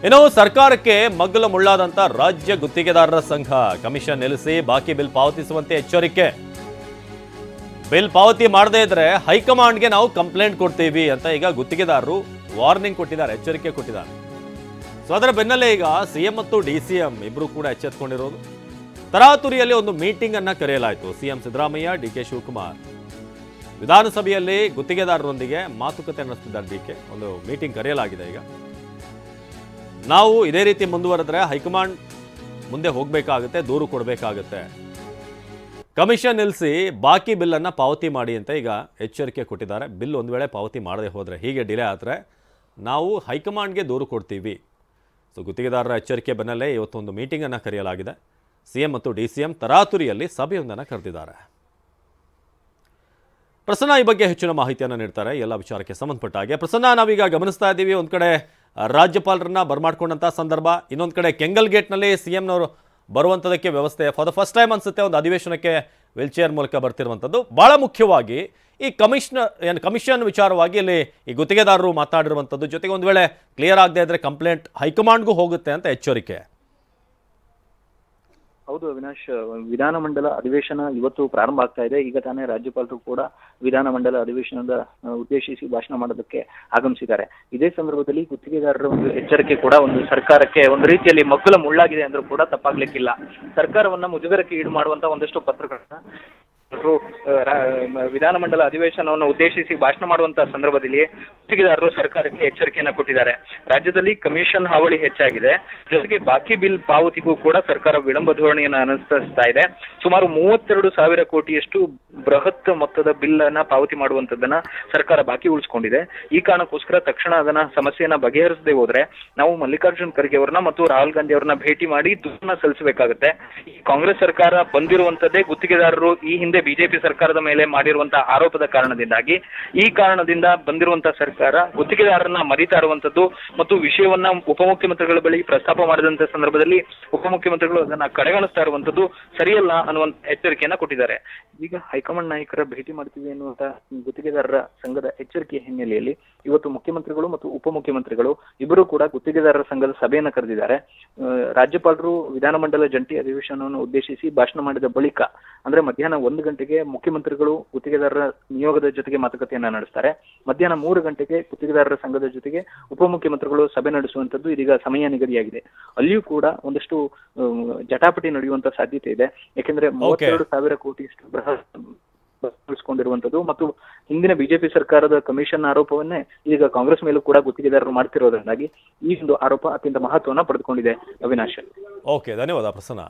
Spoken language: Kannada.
ಇನ್ನು ಸರ್ಕಾರಕ್ಕೆ ಮಗ್ಗಲ ಮುಳ್ಳಾದಂತ ರಾಜ್ಯ ಗುತ್ತಿಗೆದಾರರ ಸಂಘ ಕಮಿಷನ್ ನಿಲ್ಲಿಸಿ ಬಾಕಿ ಬಿಲ್ ಪಾವತಿಸುವಂತೆ ಎಚ್ಚರಿಕೆ. ಬಿಲ್ ಪಾವತಿ ಮಾಡದೇ ಇದ್ರೆ ಹೈಕಮಾಂಡ್ಗೆ ನಾವು ಕಂಪ್ಲೇಂಟ್ ಕೊಡ್ತೀವಿ ಅಂತ ಈಗ ಗುತ್ತಿಗೆದಾರರು ವಾರ್ನಿಂಗ್ ಕೊಟ್ಟಿದ್ದಾರೆ, ಎಚ್ಚರಿಕೆ ಕೊಟ್ಟಿದ್ದಾರೆ. ಸೊ ಅದರ ಬೆನ್ನಲ್ಲೇ ಈಗ ಸಿಎಂ ಮತ್ತು ಡಿಸಿಎಂ ಇಬ್ರು ಕೂಡ ಎಚ್ಚೆತ್ತುಕೊಂಡಿರೋದು. ತರಾತುರಿಯಲ್ಲಿ ಒಂದು ಮೀಟಿಂಗ್ ಅನ್ನ ಕರೆಯಲಾಯಿತು. ಸಿಎಂ ಸಿದ್ದರಾಮಯ್ಯ, ಡಿಕೆ ಶಿವಕುಮಾರ್ ವಿಧಾನಸಭೆಯಲ್ಲಿ ಗುತ್ತಿಗೆದಾರರೊಂದಿಗೆ ಮಾತುಕತೆ ನಡೆಸಿದ್ದಾರೆ. ಡಿಕೆ ಒಂದು ಮೀಟಿಂಗ್ ಕರೆಯಲಾಗಿದೆ. ಈಗ ನಾವು ಇದೇ ರೀತಿ ಮುಂದುವರೆದ್ರೆ ಹೈಕಮಾಂಡ್ ಮುಂದೆ ಹೋಗಬೇಕಾಗುತ್ತೆ, ದೂರು ಕೊಡಬೇಕಾಗುತ್ತೆ. ಕಮಿಷನ್ ನಿಲ್ಲಿಸಿ ಬಾಕಿ ಬಿಲ್ಲನ್ನು ಪಾವತಿ ಮಾಡಿ ಅಂತ ಈಗ ಎಚ್ಚರಿಕೆ ಕೊಟ್ಟಿದ್ದಾರೆ. ಬಿಲ್ ಒಂದು ವೇಳೆ ಪಾವತಿ ಮಾಡದೆ ಹೋದರೆ, ಹೀಗೆ ಡಿಲೇ ಆದರೆ ನಾವು ಹೈಕಮಾಂಡ್ಗೆ ದೂರು ಕೊಡ್ತೀವಿ. ಸೊ ಗುತ್ತಿಗೆದಾರರ ಎಚ್ಚರಿಕೆ ಬೆನ್ನಲ್ಲೇ ಇವತ್ತೊಂದು ಮೀಟಿಂಗನ್ನು ಕರೆಯಲಾಗಿದೆ. ಸಿಎಂ ಮತ್ತು ಡಿಸಿಎಂ ತರಾತುರಿಯಲ್ಲಿ ಸಭೆಯೊಂದನ್ನು ಕರೆದಿದ್ದಾರೆ. ಪ್ರಸನ್ನ ಈ ಬಗ್ಗೆ ಹೆಚ್ಚಿನ ಮಾಹಿತಿಯನ್ನು ನೀಡ್ತಾರೆ ಎಲ್ಲ ವಿಚಾರಕ್ಕೆ ಸಂಬಂಧಪಟ್ಟ ಹಾಗೆ. ಪ್ರಸನ್ನ, ನಾವೀಗ ಗಮನಿಸ್ತಾ ಇದ್ದೀವಿ, ಒಂದು ಕಡೆ ರಾಜ್ಯಪಾಲರನ್ನ ಬರಮಾಡ್ಕೊಂಡಂಥ ಸಂದರ್ಭ, ಇನ್ನೊಂದು ಕಡೆ ಕೆಂಗಲ್ ಗೇಟ್ನಲ್ಲಿ ಸಿಎಂನವರು ಬರುವಂಥದಕ್ಕೆ ವ್ಯವಸ್ಥೆ. ಫಾರ್ ದ ಫಸ್ಟ್ ಟೈಮ್ ಅನಿಸುತ್ತೆ ಒಂದು ಅಧಿವೇಶನಕ್ಕೆ ವೀಲ್ ಚೇರ್ ಮೂಲಕ ಬರ್ತಿರುವಂಥದ್ದು. ಭಾಳ ಮುಖ್ಯವಾಗಿ ಈ ಕಮಿಷನ್ ವಿಚಾರವಾಗಿ ಇಲ್ಲಿ ಈ ಗುತ್ತಿಗೆದಾರರು ಮಾತಾಡಿರುವಂಥದ್ದು, ಜೊತೆಗೆ ಒಂದು ವೇಳೆ ಕ್ಲಿಯರ್ ಆಗದೆ ಇದ್ರೆ ಕಂಪ್ಲೇಂಟ್ ಹೈಕಮಾಂಡ್ಗೂ ಹೋಗುತ್ತೆ ಅಂತ ಎಚ್ಚರಿಕೆ. ಹೌದು ಅವಿನಾಶ್, ವಿಧಾನಮಂಡಲ ಅಧಿವೇಶನ ಇವತ್ತು ಪ್ರಾರಂಭ ಆಗ್ತಾ ಇದೆ. ಈಗ ತಾನೇ ರಾಜ್ಯಪಾಲರು ಕೂಡ ವಿಧಾನಮಂಡಲ ಅಧಿವೇಶನದ ಉದ್ದೇಶಿಸಿ ಭಾಷಣ ಮಾಡೋದಕ್ಕೆ ಆಗಮಿಸಿದ್ದಾರೆ. ಇದೇ ಸಂದರ್ಭದಲ್ಲಿ ಗುತ್ತಿಗೆದಾರರ ಒಂದು ಎಚ್ಚರಿಕೆ ಕೂಡ ಒಂದು ಸರ್ಕಾರಕ್ಕೆ ಒಂದು ರೀತಿಯಲ್ಲಿ ಮಗ್ಗಲ ಮುಳ್ಳಾಗಿದೆ ಅಂದ್ರೂ ಕೂಡ ತಪ್ಪಾಗ್ಲಿಕ್ಕಿಲ್ಲ. ಸರ್ಕಾರವನ್ನ ಮುಜುಗರಕ್ಕೆ ಈಡು ಮಾಡುವಂತ ಒಂದಷ್ಟು ಪತ್ರಗಳನ್ನ ವಿಧಾನಮಂಡಲ ಅಧಿವೇಶನವನ್ನು ಉದ್ದೇಶಿಸಿ ಭಾಷಣ ಮಾಡುವಂತಹ ಸಂದರ್ಭದಲ್ಲಿ ಗುತ್ತಿಗೆದಾರರು ಸರ್ಕಾರಕ್ಕೆ ಎಚ್ಚರಿಕೆಯನ್ನ ಕೊಟ್ಟಿದ್ದಾರೆ. ರಾಜ್ಯದಲ್ಲಿ ಕಮಿಷನ್ ಹಾವಳಿ ಹೆಚ್ಚಾಗಿದೆ, ಜೊತೆಗೆ ಬಾಕಿ ಬಿಲ್ ಪಾವತಿಗೂ ಕೂಡ ಸರ್ಕಾರ ವಿಳಂಬ ಧೋರಣೆಯನ್ನು ಅನುಸರಿಸ್ತಾ ಇದೆ. ಸುಮಾರು 32,000 ಕೋಟಿಯಷ್ಟು ಬೃಹತ್ ಮೊತ್ತದ ಬಿಲ್ ಅನ್ನ ಪಾವತಿ ಮಾಡುವಂತದ್ದನ್ನ ಸರ್ಕಾರ ಬಾಕಿ ಉಳಿಸಿಕೊಂಡಿದೆ. ಈ ಕಾರಣಕ್ಕೋಸ್ಕರ ತಕ್ಷಣ ಅದನ್ನ ಸಮಸ್ಯೆಯನ್ನ ಬಗೆಹರಿಸದೆ ಹೋದ್ರೆ ನಾವು ಮಲ್ಲಿಕಾರ್ಜುನ್ ಖರ್ಗೆ ಅವರನ್ನ ಮತ್ತು ರಾಹುಲ್ ಗಾಂಧಿ ಅವರನ್ನ ಭೇಟಿ ಮಾಡಿ ದೂರನ್ನ ಸಲ್ಲಿಸಬೇಕಾಗುತ್ತೆ. ಕಾಂಗ್ರೆಸ್ ಸರ್ಕಾರ ಬಂದಿರುವಂತದ್ದೇ ಗುತ್ತಿಗೆದಾರರು ಈ ಹಿಂದೆ ಬಿಜೆಪಿ ಸರ್ಕಾರದ ಮೇಲೆ ಮಾಡಿರುವಂತಹ ಆರೋಪದ ಕಾರಣದಿಂದಾಗಿ, ಈ ಕಾರಣದಿಂದ ಬಂದಿರುವಂತಹ ಸರ್ಕಾರ ಗುತ್ತಿಗೆದಾರರನ್ನ ಮರಿತಾ ಇರುವಂತದ್ದು ಮತ್ತು ವಿಷಯವನ್ನ ಉಪಮುಖ್ಯಮಂತ್ರಿಗಳ ಬಳಿ ಪ್ರಸ್ತಾಪ ಮಾಡಿದಂತ ಸಂದರ್ಭದಲ್ಲಿ ಉಪಮುಖ್ಯಮಂತ್ರಿಗಳು ಅದನ್ನ ಕಡೆಗಣಿಸ್ತಾ ಇರುವಂತದ್ದು ಸರಿಯಲ್ಲ ಅನ್ನುವಂತ ಎಚ್ಚರಿಕೆಯನ್ನ ಕೊಟ್ಟಿದ್ದಾರೆ. ಈಗ ಹೈಕಮಾಂಡ್ ನಾಯಕರ ಭೇಟಿ ಮಾಡ್ತೀವಿ ಎನ್ನುವಂತ ಗುತ್ತಿಗೆದಾರರ ಸಂಘದ ಎಚ್ಚರಿಕೆಯ ಹಿನ್ನೆಲೆಯಲ್ಲಿ ಇವತ್ತು ಮುಖ್ಯಮಂತ್ರಿಗಳು ಮತ್ತು ಉಪಮುಖ್ಯಮಂತ್ರಿಗಳು ಇಬ್ಬರು ಕೂಡ ಗುತ್ತಿಗೆದಾರರ ಸಂಘದ ಸಭೆಯನ್ನ ಕರೆದಿದ್ದಾರೆ. ರಾಜ್ಯಪಾಲರು ವಿಧಾನಮಂಡಲ ಜಂಟಿ ಅಧಿವೇಶನವನ್ನು ಉದ್ದೇಶಿಸಿ ಭಾಷಣ ಮಾಡಿದ ಬಳಿಕ ಅಂದ್ರೆ ಮಧ್ಯಾಹ್ನ 1 ಗಂಟೆಗೆ ಮುಖ್ಯಮಂತ್ರಿಗಳು ಗುತ್ತಿಗೆದಾರರ ನಿಯೋಗದ ಜೊತೆಗೆ ಮಾತುಕತೆಯನ್ನ ನಡೆಸ್ತಾರೆ. ಮಧ್ಯಾಹ್ನ 3 ಗಂಟೆಗೆ ಗುತ್ತಿಗೆದಾರರ ಸಂಘದ ಜೊತೆಗೆ ಉಪಮುಖ್ಯಮಂತ್ರಿಗಳು ಸಭೆ ನಡೆಸುವಂತದ್ದು ಇದೀಗ ಸಮಯ ನಿಗದಿಯಾಗಿದೆ. ಅಲ್ಲಿಯೂ ಕೂಡ ಒಂದಷ್ಟು ಜಟಾಪಟಿ ನಡೆಯುವಂತ ಸಾಧ್ಯತೆ ಇದೆ. ಯಾಕೆಂದ್ರೆ 32,000 ಕೋಟಿಯಷ್ಟು ಉಳಿಸಿಕೊಂಡಿರುವಂತದ್ದು ಮತ್ತು ಹಿಂದಿನ ಬಿಜೆಪಿ ಸರ್ಕಾರದ ಕಮಿಷನ್ ಆರೋಪವನ್ನೇ ಈಗ ಕಾಂಗ್ರೆಸ್ ಮೇಲೂ ಕೂಡ ಗುತ್ತಿಗೆದಾರರು ಮಾಡ್ತಿರೋದ್ರಿಂದಾಗಿ ಈ ಒಂದು ಆರೋಪ ಅತ್ಯಂತ ಮಹತ್ವವನ್ನು ಪಡೆದುಕೊಂಡಿದೆ. ಅವಿನಾಶ್, ಓಕೆ, ಧನ್ಯವಾದ ಪ್ರಸನ್ನ.